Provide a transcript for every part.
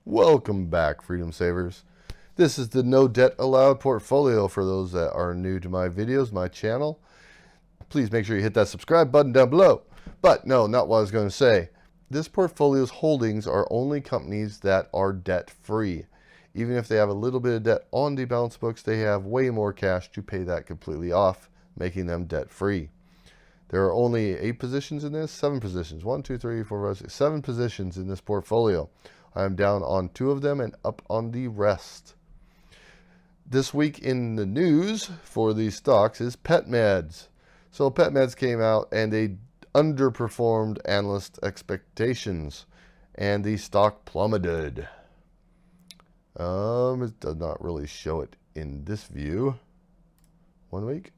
Welcome back, Freedom Savers. This is the No Debt Allowed portfolio for those that are new to my videos, my channel. Please make sure you hit that subscribe button down below. But no, not what I was going to say. This portfolio's holdings are only companies that are debt-free. Even if they have a little bit of debt on the balance books, they have way more cash to pay that completely off, making them debt-free. There are only 8 positions in this, 7 positions. 1, 2, 3, 4, 5, 6, 7 positions in this portfolio. I am down on 2 of them and up on the rest. This week in the news for these stocks is PetMeds. So PetMeds came out and they underperformed analyst expectations, and the stock plummeted. It does not really show it in this view. 1 week?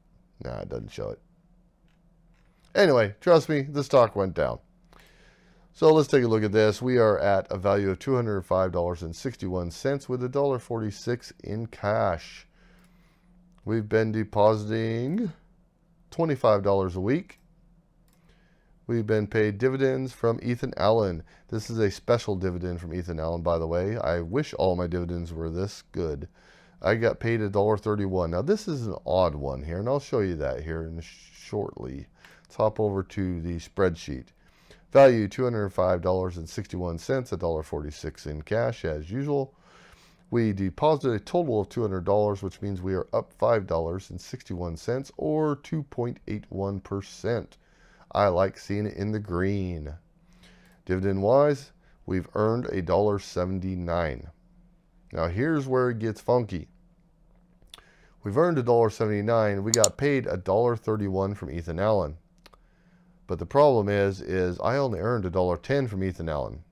Nah, it doesn't show it. Anyway, trust me, the stock went down. So let's take a look at this. We are at a value of $205.61 with $1.46 in cash. We've been depositing $25 a week. We've been paid dividends from Ethan Allen. This is a special dividend from Ethan Allen, by the way. I wish all my dividends were this good. I got paid $1.31. Now this is an odd one here, and I'll show you that here shortly. Let's hop over to the spreadsheet. Value $205.61, $1.46 in cash as usual. We deposited a total of $200, which means we are up $5.61 or 2.81%. I like seeing it in the green. Dividend wise, we've earned $1.79. Now here's where it gets funky. We've earned $1.79. We got paid $1.31 from Ethan Allen. But the problem is I only earned $1.10 from Ethan Allen.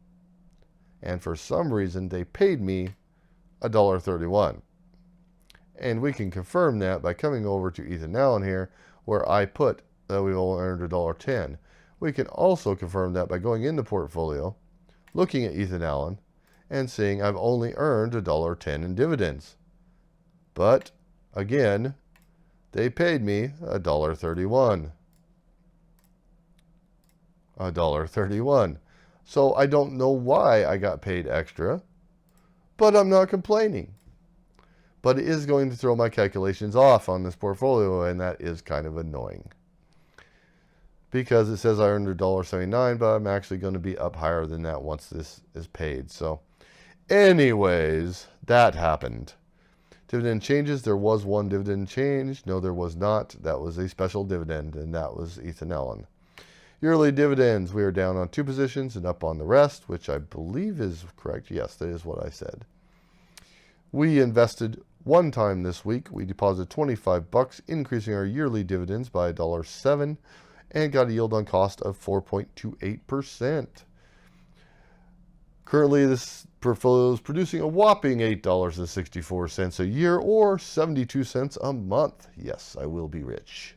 And for some reason, they paid me $1.31. And we can confirm that by coming over to Ethan Allen here, where I put that we've only earned $1.10. We can also confirm that by going into portfolio, looking at Ethan Allen, and seeing I've only earned $1.10 in dividends. But, again, they paid me $1.31. $1.31. So I don't know why I got paid extra, but I'm not complaining. But it is going to throw my calculations off on this portfolio, and that is kind of annoying. Because it says I earned $1.79, but I'm actually going to be up higher than that once this is paid. So anyways, that happened. Dividend changes. There was one dividend change. No, there was not. That was a special dividend, and that was Ethan Allen. Yearly dividends, we are down on 2 positions and up on the rest, which I believe is correct. Yes, that is what I said. We invested 1 time this week. We deposited $25, increasing our yearly dividends by $1.07, and got a yield on cost of 4.28%. Currently, this portfolio is producing a whopping $8.64 a year, or 72 cents a month. Yes, I will be rich.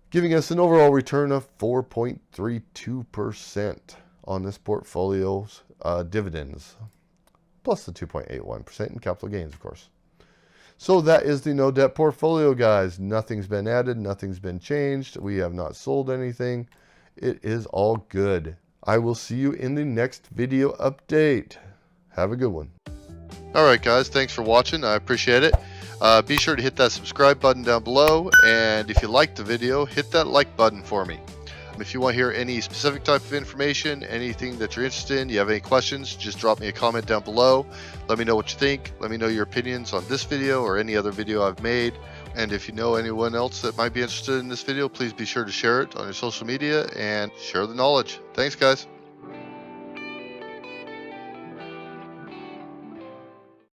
Giving us an overall return of 4.32% on this portfolio's dividends, plus the 2.81% in capital gains, of course. So that is the no debt portfolio, guys. Nothing's been added, nothing's been changed. We have not sold anything. It is all good. I will see you in the next video update. Have a good one. All right, guys, thanks for watching. I appreciate it. Be sure to hit that subscribe button down below, and if you liked the video, hit that like button for me. If you want to hear any specific type of information, anything that you're interested in, you have any questions, just drop me a comment down below. Let me know what you think. Let me know your opinions on this video or any other video I've made. And if you know anyone else that might be interested in this video, please be sure to share it on your social media and share the knowledge. Thanks, guys.